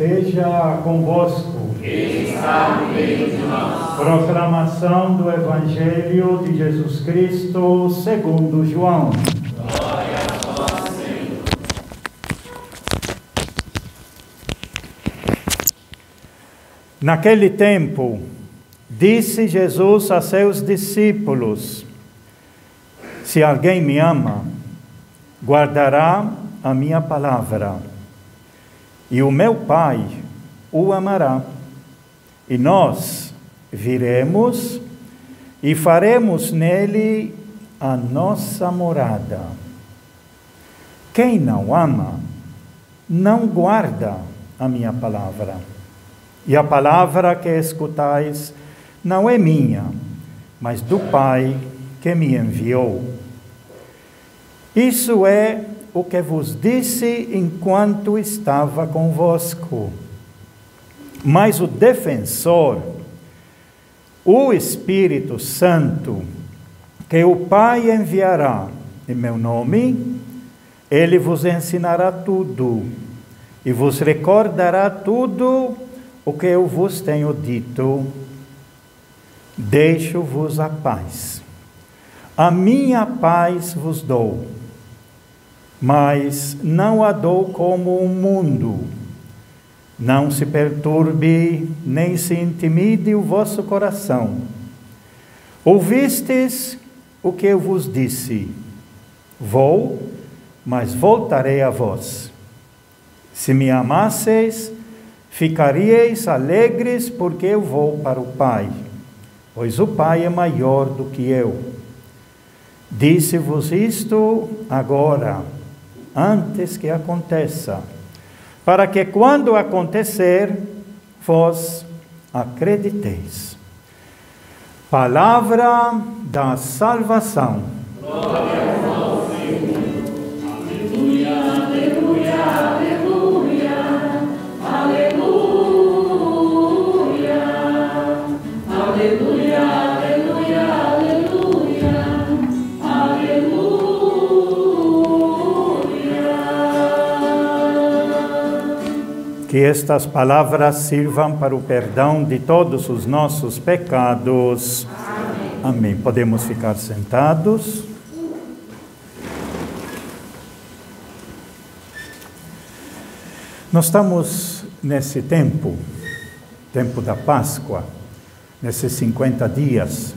esteja convosco. Está no meio de nós. Proclamação do Evangelho de Jesus Cristo segundo João. Glória a vós, Senhor. Naquele tempo, disse Jesus a seus discípulos: se alguém me ama, guardará a minha palavra, e o meu Pai o amará, e nós viremos e faremos nele a nossa morada. Quem não ama, não guarda a minha palavra, e a palavra que escutais não é minha, mas do Pai que me enviou. Isso é o que vos disse enquanto estava convosco. Mas o defensor, o Espírito Santo, que o Pai enviará em meu nome, ele vos ensinará tudo e vos recordará tudo o que eu vos tenho dito. Deixo-vos a paz. A minha paz vos dou, mas não a dou como o mundo. Não se perturbe, nem se intimide o vosso coração. Ouvistes o que eu vos disse. Vou, mas voltarei a vós. Se me amasseis, ficaríeis alegres, porque eu vou para o Pai, pois o Pai é maior do que eu. Disse-vos isto agora, antes que aconteça, para que quando acontecer, vós acrediteis. Palavra da salvação. Glória a vós, Senhor. Aleluia, aleluia, aleluia, aleluia, aleluia, aleluia, aleluia, aleluia. Que estas palavras sirvam para o perdão de todos os nossos pecados. Amém. Amém. Podemos ficar sentados. Nós estamos nesse tempo da Páscoa, nesses 50 dias,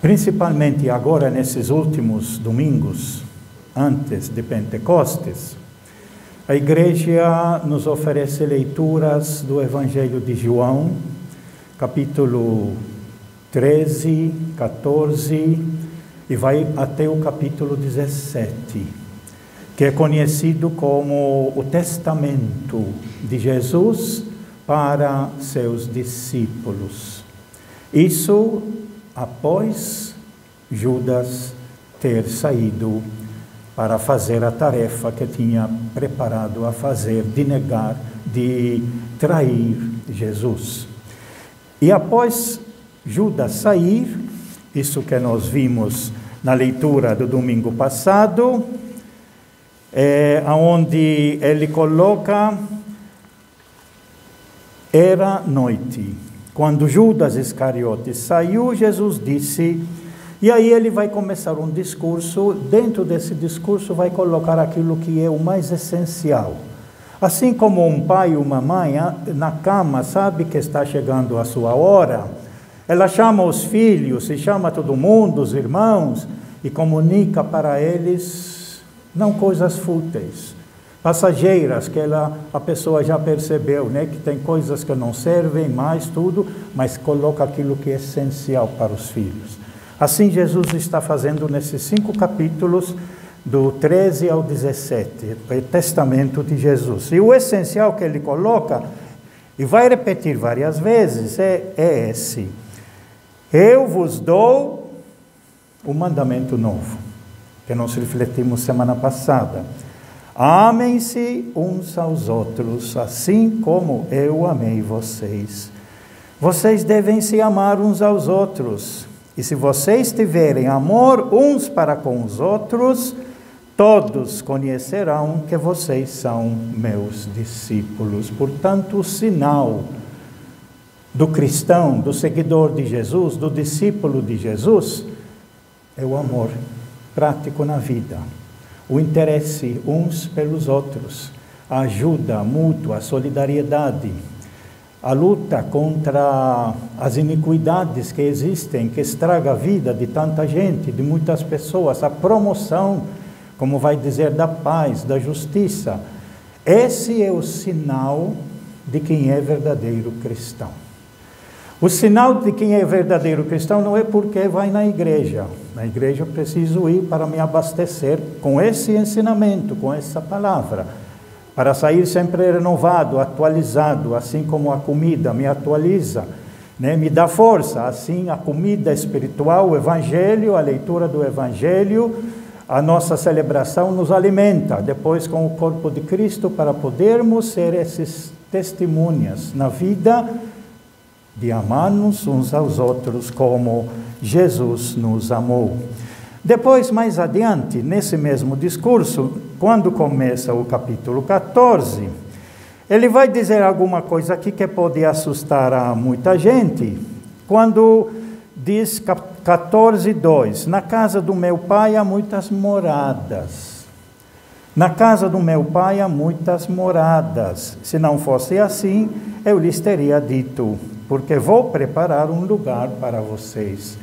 principalmente agora nesses últimos domingos, antes de Pentecostes. A igreja nos oferece leituras do Evangelho de João, capítulo 13, 14, e vai até o capítulo 17, que é conhecido como o testamento de Jesus para seus discípulos. Isso após Judas ter saído para fazer a tarefa que tinha preparado a fazer, de negar, de trair Jesus. E após Judas sair, isso que nós vimos na leitura do domingo passado, onde ele coloca, era noite. Quando Judas Iscariotes saiu, Jesus disse, e aí ele vai começar um discurso, dentro desse discurso vai colocar aquilo que é o mais essencial. Assim como um pai e uma mãe na cama sabe que está chegando a sua hora, ela chama os filhos e chama todo mundo, os irmãos, e comunica para eles, não coisas fúteis, passageiras, que a pessoa já percebeu, né, que tem coisas que não servem mais, tudo, mas coloca aquilo que é essencial para os filhos. Assim Jesus está fazendo nesses 5 capítulos, do 13 ao 17, o testamento de Jesus. E o essencial que ele coloca, e vai repetir várias vezes, é esse: eu vos dou um mandamento novo, que nós refletimos semana passada. Amem-se uns aos outros, assim como eu amei vocês. Vocês devem se amar uns aos outros. E se vocês tiverem amor uns para com os outros, todos conhecerão que vocês são meus discípulos. Portanto, o sinal do cristão, do seguidor de Jesus, do discípulo de Jesus, é o amor prático na vida, o interesse uns pelos outros, a ajuda mútua, a solidariedade, a luta contra as iniquidades que existem, que estraga a vida de tanta gente, de muitas pessoas, a promoção, como vai dizer, da paz, da justiça. Esse é o sinal de quem é verdadeiro cristão. O sinal de quem é verdadeiro cristão não é porque vai na igreja. Na igreja eu preciso ir para me abastecer com esse ensinamento, com essa palavra, para sair sempre renovado, atualizado, assim como a comida me atualiza, né? Me dá força. Assim a comida espiritual, o evangelho, a leitura do evangelho, a nossa celebração nos alimenta, depois com o corpo de Cristo, para podermos ser esses testemunhas na vida de amar-nos uns aos outros como Jesus nos amou. Depois, mais adiante, nesse mesmo discurso, quando começa o capítulo 14, ele vai dizer alguma coisa aqui que pode assustar a muita gente, quando diz 14:2, na casa do meu pai há muitas moradas. Na casa do meu pai há muitas moradas. Se não fosse assim, eu lhes teria dito, porque vou preparar um lugar para vocês.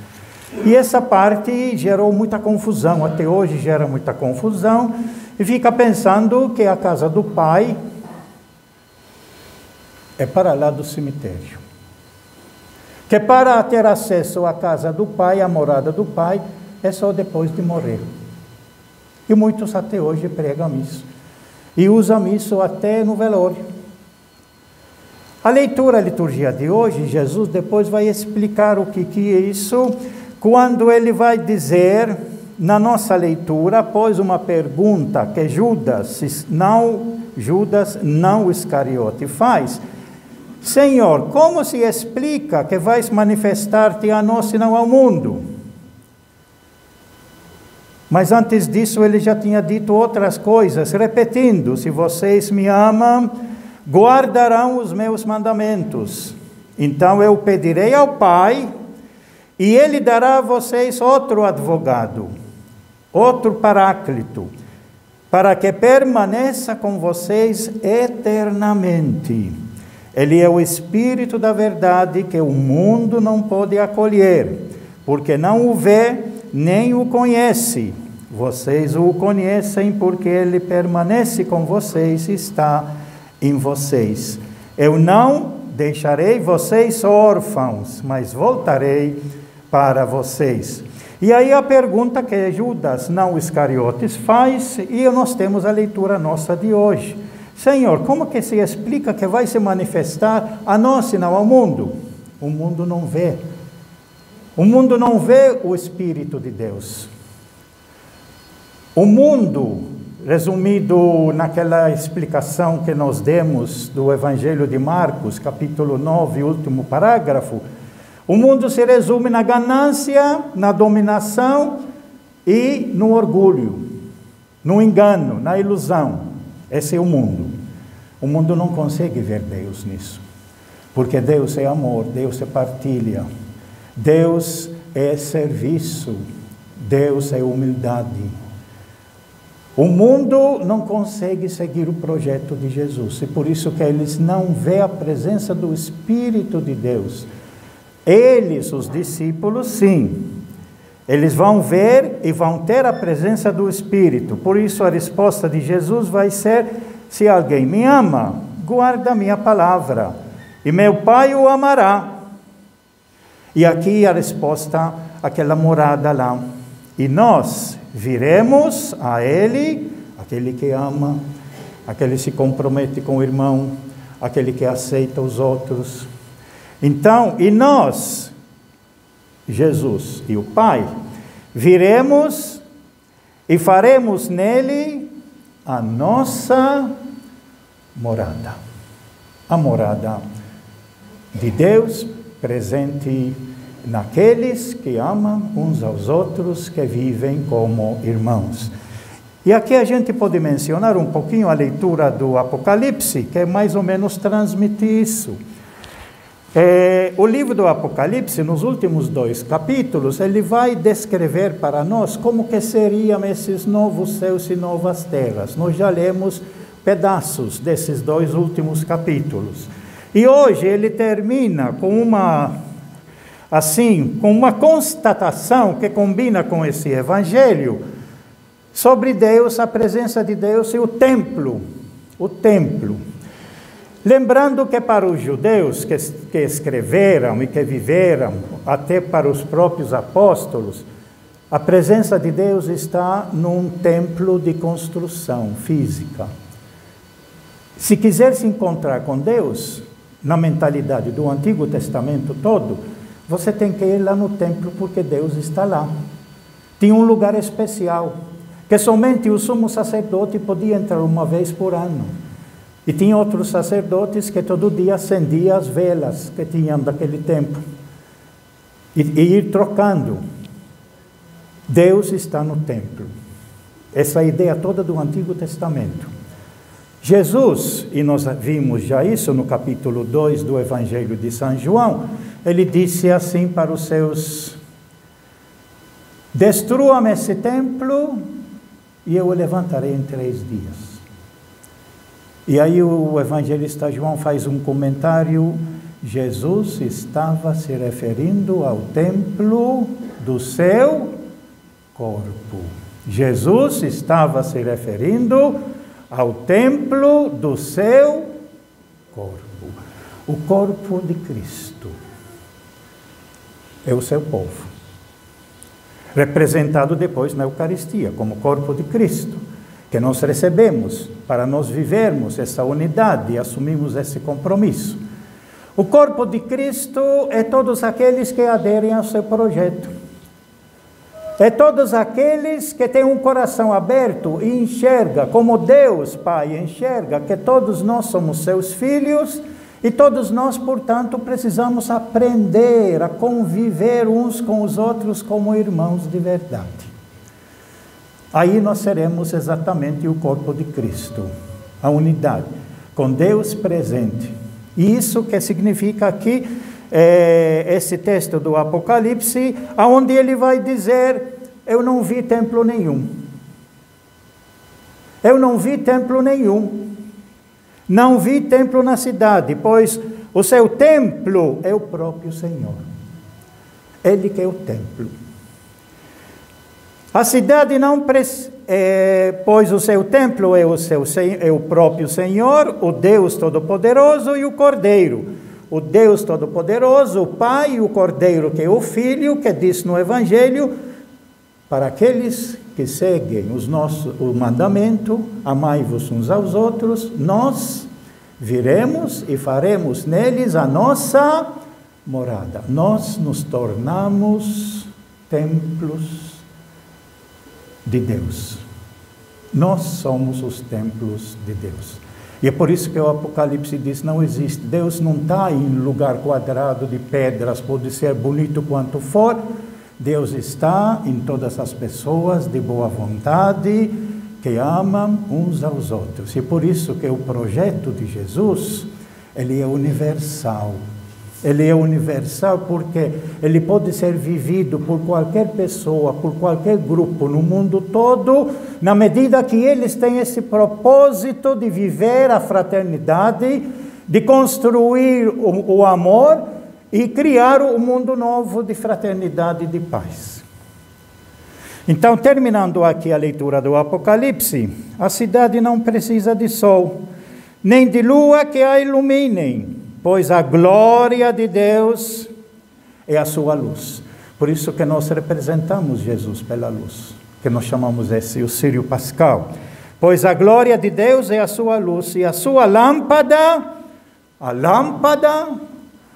E essa parte gerou muita confusão, até hoje gera muita confusão, e fica pensando que a casa do pai é para lá do cemitério. Que para ter acesso à casa do pai, à morada do pai, é só depois de morrer. E muitos até hoje pregam isso. E usam isso até no velório. A liturgia de hoje, Jesus depois vai explicar o que é isso, quando ele vai dizer, na nossa leitura, após uma pergunta que Judas não Iscariote faz: Senhor, como se explica que vais manifestar-te a nós e não ao mundo? Mas antes disso ele já tinha dito outras coisas, repetindo: se vocês me amam, guardarão os meus mandamentos. Então eu pedirei ao Pai, e Ele dará a vocês outro advogado, outro paráclito, para que permaneça com vocês eternamente. Ele é o Espírito da verdade que o mundo não pode acolher, porque não o vê nem o conhece. Vocês o conhecem porque ele permanece com vocês e está em vocês. Eu não deixarei vocês órfãos, mas voltarei para vocês. E aí a pergunta que Judas não Iscariotes faz, e nós temos a leitura nossa de hoje: Senhor, como que se explica que vai se manifestar a nós e não ao mundo? O mundo não vê. O mundo não vê o Espírito de Deus. O mundo, resumido naquela explicação que nós demos do Evangelho de Marcos, capítulo 9, último parágrafo, o mundo se resume na ganância, na dominação e no orgulho, no engano, na ilusão. Esse é o mundo. O mundo não consegue ver Deus nisso, porque Deus é amor, Deus é partilha, Deus é serviço, Deus é humildade. O mundo não consegue seguir o projeto de Jesus, e por isso que eles não vê a presença do Espírito de Deus. Eles, os discípulos, sim, eles vão ver e vão ter a presença do Espírito. Por isso a resposta de Jesus vai ser: se alguém me ama, guarda a minha palavra, e meu Pai o amará. E aqui a resposta, aquela morada lá. E nós viremos a Ele, aquele que ama, aquele que se compromete com o irmão, aquele que aceita os outros. Então, e nós, Jesus e o Pai, viremos e faremos nele a nossa morada. A morada de Deus presente naqueles que amam uns aos outros, que vivem como irmãos. E aqui a gente pode mencionar um pouquinho a leitura do Apocalipse, que é mais ou menos transmite isso. O livro do Apocalipse, nos últimos 2 capítulos, ele vai descrever para nós como que seriam esses novos céus e novas terras. Nós já lemos pedaços desses 2 últimos capítulos. E hoje ele termina com uma constatação que combina com esse evangelho sobre Deus, a presença de Deus e o templo. Lembrando que para os judeus que escreveram e que viveram, até para os próprios apóstolos, a presença de Deus está num templo de construção física. Se quiser se encontrar com Deus, na mentalidade do Antigo Testamento todo, você tem que ir lá no templo porque Deus está lá. Tinha um lugar especial, que somente o sumo sacerdote podia entrar uma vez por ano. E tinha outros sacerdotes que todo dia acendiam as velas que tinham daquele tempo. E ir trocando. Deus está no templo. Essa ideia toda do Antigo Testamento. Jesus, e nós vimos já isso no capítulo 2 do Evangelho de São João, ele disse assim para os seus: destruam esse templo e eu o levantarei em 3 dias. E aí o evangelista João faz um comentário: Jesus estava se referindo ao templo do seu corpo. Jesus estava se referindo ao templo do seu corpo. O corpo de Cristo é o seu povo, representado depois na Eucaristia como corpo de Cristo, que nós recebemos para nós vivermos essa unidade e assumimos esse compromisso. O corpo de Cristo é todos aqueles que aderem ao seu projeto. É todos aqueles que têm um coração aberto e enxerga, como Deus Pai enxerga, que todos nós somos seus filhos e todos nós, portanto, precisamos aprender a conviver uns com os outros como irmãos de verdade. Aí nós seremos exatamente o corpo de Cristo, a unidade, com Deus presente. E isso que significa aqui, esse texto do Apocalipse, onde ele vai dizer: eu não vi templo nenhum. Eu não vi templo nenhum. Não vi templo na cidade, pois o seu templo é o próprio Senhor. Ele que é o templo. A cidade não pois o seu templo é o próprio Senhor, o Deus Todo-Poderoso e o Cordeiro. O Deus Todo-Poderoso, o Pai, e o Cordeiro, que é o Filho, que diz no Evangelho, para aqueles que seguem o mandamento: amai-vos uns aos outros, nós viremos e faremos neles a nossa morada. Nós nos tornamos templos de Deus. Nós somos os templos de Deus. E é por isso que o Apocalipse diz: não existe. Deus não está em lugar quadrado de pedras, pode ser bonito quanto for. Deus está em todas as pessoas de boa vontade, que amam uns aos outros. E por isso que o projeto de Jesus, ele é universal. Ele é universal porque ele pode ser vivido por qualquer pessoa, por qualquer grupo no mundo todo, na medida que eles têm esse propósito de viver a fraternidade, de construir o amor e criar um mundo novo de fraternidade e de paz. Então, terminando aqui a leitura do Apocalipse, a cidade não precisa de sol, nem de lua que a iluminem, pois a glória de Deus é a sua luz. Por isso que nós representamos Jesus pela luz, que nós chamamos esse o Sírio Pascal. Pois a glória de Deus é a sua luz, e a sua lâmpada,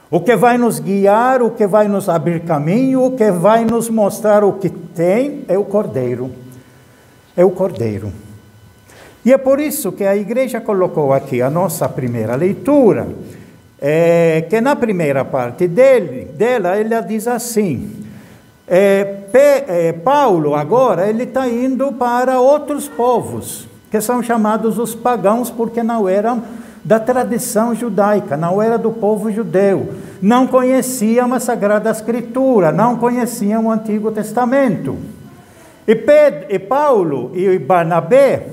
o que vai nos guiar, o que vai nos abrir caminho, o que vai nos mostrar o que tem, é o Cordeiro. É o Cordeiro. E é por isso que a igreja colocou aqui a nossa primeira leitura, que na primeira parte dela, ela diz assim: Paulo agora ele está indo para outros povos, que são chamados os pagãos, porque não eram da tradição judaica, não era do povo judeu, não conheciam a Sagrada Escritura, não conheciam o Antigo Testamento. E Paulo e Barnabé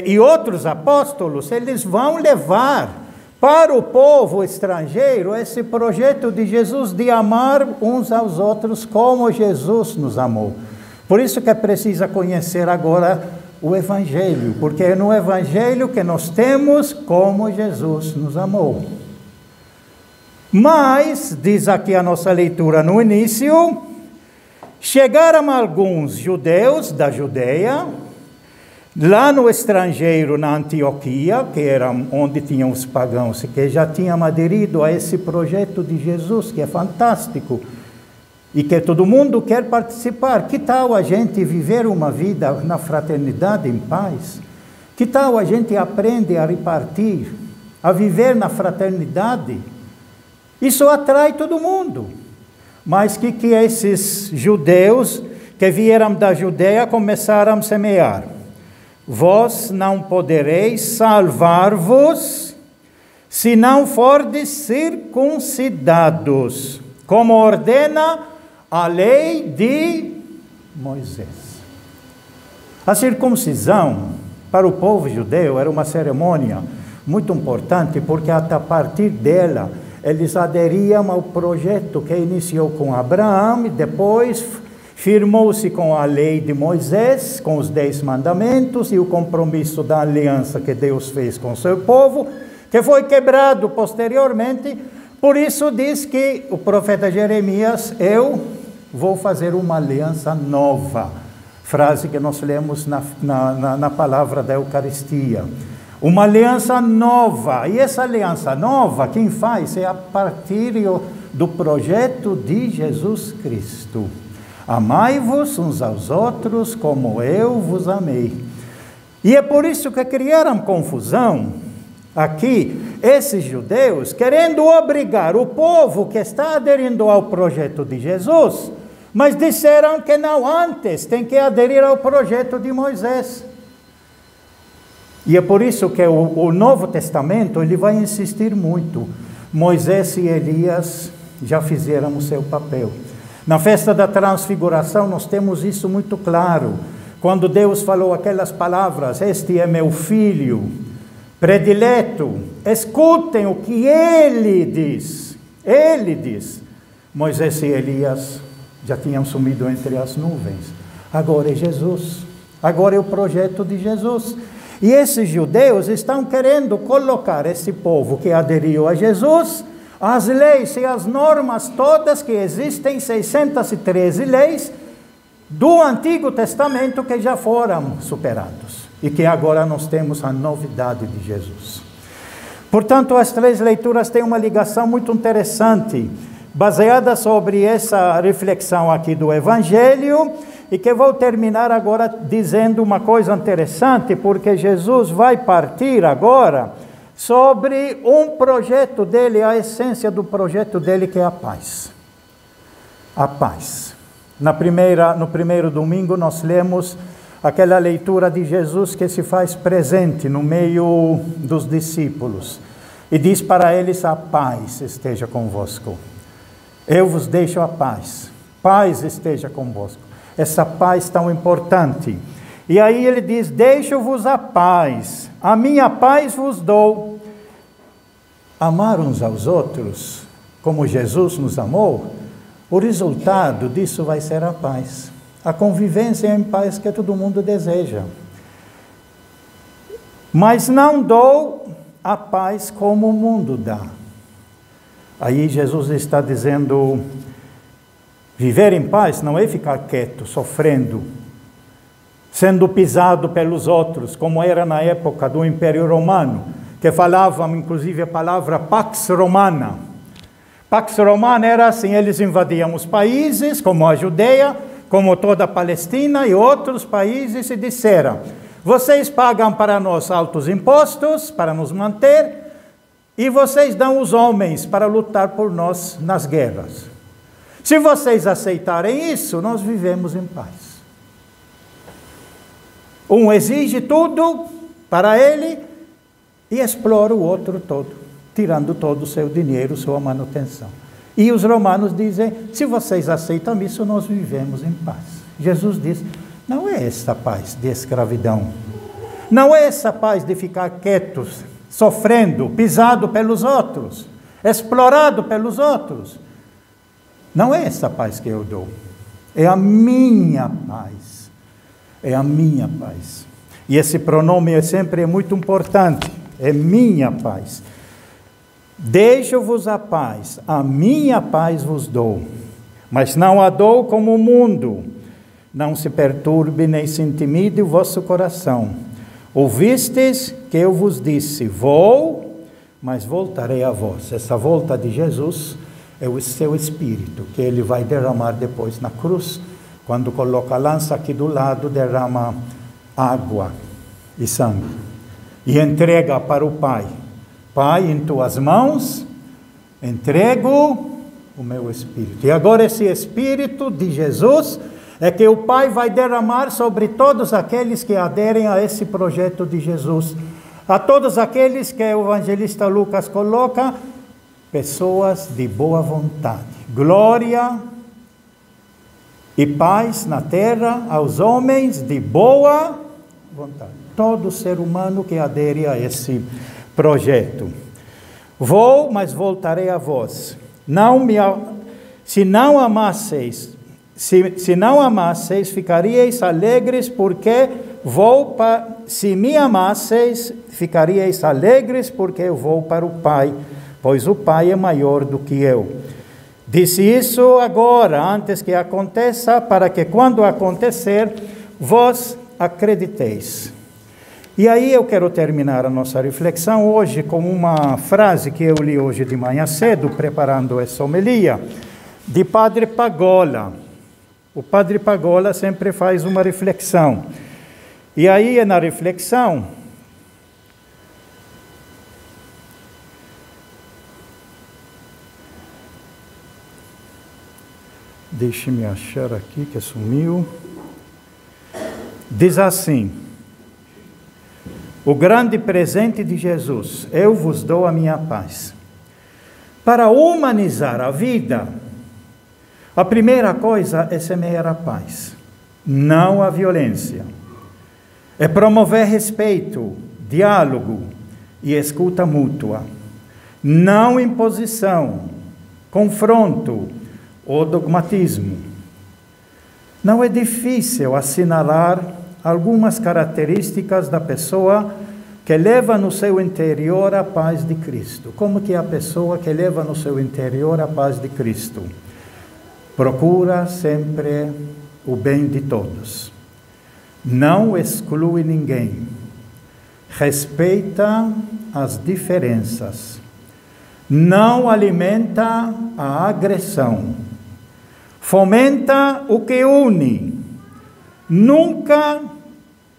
e outros apóstolos, eles vão levar para o povo estrangeiro esse projeto de Jesus de amar uns aos outros como Jesus nos amou. Por isso que é preciso conhecer agora o Evangelho, porque é no Evangelho que nós temos como Jesus nos amou. Mas, diz aqui a nossa leitura no início, chegaram alguns judeus da Judeia, lá no estrangeiro, na Antioquia, que era onde tinham os pagãos, que já tinham aderido a esse projeto de Jesus, que é fantástico, e que todo mundo quer participar. Que tal a gente viver uma vida na fraternidade, em paz? Que tal a gente aprender a repartir, a viver na fraternidade? Isso atrai todo mundo. Mas que esses judeus que vieram da Judeia começaram a semear? Vós não podereis salvar-vos se não fordes circuncidados, como ordena a lei de Moisés. A circuncisão para o povo judeu era uma cerimônia muito importante, porque a partir dela eles aderiam ao projeto que iniciou com Abraão e depois firmou-se com a lei de Moisés, com os 10 mandamentos e o compromisso da aliança que Deus fez com o seu povo, que foi quebrado posteriormente. Por isso diz que o profeta Jeremias: eu vou fazer uma aliança nova. Frase que nós lemos na palavra da Eucaristia. Uma aliança nova. E essa aliança nova, quem faz é a partir do projeto de Jesus Cristo. Amai-vos uns aos outros como eu vos amei. E é por isso que criaram confusão aqui, esses judeus, querendo obrigar o povo que está aderindo ao projeto de Jesus, mas disseram que não, antes tem que aderir ao projeto de Moisés. E é por isso que o Novo Testamento ele vai insistir muito. Moisés e Elias já fizeram o seu papel. Na festa da transfiguração nós temos isso muito claro. Quando Deus falou aquelas palavras: este é meu filho predileto, escutem o que ele diz. Ele diz. Moisés e Elias já tinham sumido entre as nuvens. Agora é Jesus. Agora é o projeto de Jesus. E esses judeus estão querendo colocar esse povo que aderiu a Jesus, as leis e as normas todas que existem, 613 leis do Antigo Testamento que já foram superados e que agora nós temos a novidade de Jesus. Portanto, as 3 leituras têm uma ligação muito interessante, baseada sobre essa reflexão aqui do Evangelho, e que vou terminar agora dizendo uma coisa interessante, porque Jesus vai partir agora sobre um projeto dele, a essência do projeto dele, que é a paz. A paz. No primeiro domingo nós lemos aquela leitura de Jesus que se faz presente no meio dos discípulos e diz para eles: a paz esteja convosco. Eu vos deixo a paz. Paz esteja convosco. Essa paz tão importante. E aí ele diz: deixo-vos a paz, a minha paz vos dou. Amar uns aos outros, como Jesus nos amou, o resultado disso vai ser a paz. A convivência em paz que todo mundo deseja. Mas não dou a paz como o mundo dá. Aí Jesus está dizendo: viver em paz não é ficar quieto, sofrendo, sendo pisado pelos outros, como era na época do Império Romano, que falavam inclusive a palavra Pax Romana. Pax Romana era assim: eles invadiam os países, como a Judeia, como toda a Palestina e outros países, e disseram: vocês pagam para nós altos impostos para nos manter, e vocês dão os homens para lutar por nós nas guerras. Se vocês aceitarem isso, nós vivemos em paz. Um exige tudo para ele e explora o outro todo, tirando todo o seu dinheiro, sua manutenção. E os romanos dizem, se vocês aceitam isso, nós vivemos em paz. Jesus diz, não é essa paz de escravidão. Não é essa paz de ficar quietos, sofrendo, pisado pelos outros, explorado pelos outros. Não é essa paz que eu dou. É a minha paz. É a minha paz. E esse pronome é sempre muito importante. É minha paz. Deixo-vos a paz, a minha paz vos dou. Mas não a dou como o mundo. Não se perturbe nem se intimide o vosso coração. Ouvistes que eu vos disse, vou, mas voltarei a vós. Essa volta de Jesus é o seu Espírito, que ele vai derramar depois na cruz. Quando coloca a lança aqui do lado, derrama água e sangue. E entrega para o Pai. Pai, em tuas mãos, entrego o meu Espírito. E agora esse Espírito de Jesus é que o Pai vai derramar sobre todos aqueles que aderem a esse projeto de Jesus. A todos aqueles que o evangelista Lucas coloca, pessoas de boa vontade. Glória e paz na terra aos homens de boa vontade. Todo ser humano que adere a esse projeto. Vou, mas voltarei a vós. Se não amasseis, ficaríeis alegres, porque se me amasseis, ficaríeis alegres, porque eu vou para o Pai, pois o Pai é maior do que eu. Disse isso agora, antes que aconteça, para que quando acontecer, vós acrediteis. E aí eu quero terminar a nossa reflexão hoje com uma frase que eu li hoje de manhã cedo, preparando essa homilia, de Padre Pagola. O Padre Pagola sempre faz uma reflexão. E aí na reflexão, deixe-me achar aqui que sumiu, diz assim: o grande presente de Jesus, eu vos dou a minha paz. Para humanizar a vida, a primeira coisa é semear a paz, não a violência. É promover respeito, diálogo e escuta mútua. Não imposição, confronto ou dogmatismo. Não é difícil assinalar algumas características da pessoa que leva no seu interior a paz de Cristo. Como que é a pessoa que leva no seu interior a paz de Cristo? Procura sempre o bem de todos. Não exclui ninguém. Respeita as diferenças. Não alimenta a agressão. Fomenta o que une. Nunca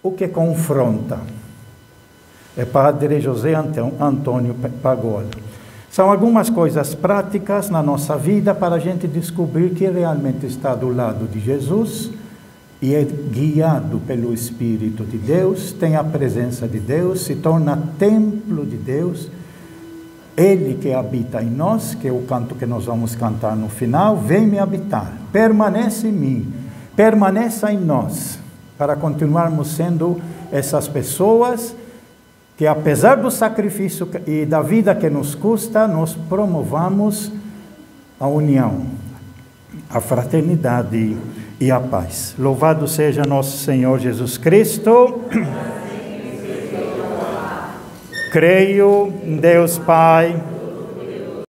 o que confronta. É Padre José Antônio Pagola. São algumas coisas práticas na nossa vida para a gente descobrir que realmente está do lado de Jesus e é guiado pelo Espírito de Deus, tem a presença de Deus, se torna templo de Deus. Ele que habita em nós, que é o canto que nós vamos cantar no final, vem me habitar, permanece em mim, permaneça em nós, para continuarmos sendo essas pessoas que, apesar do sacrifício e da vida que nos custa, nós promovamos a união, a fraternidade e a paz. Louvado seja nosso Senhor Jesus Cristo. Creio em Deus Pai,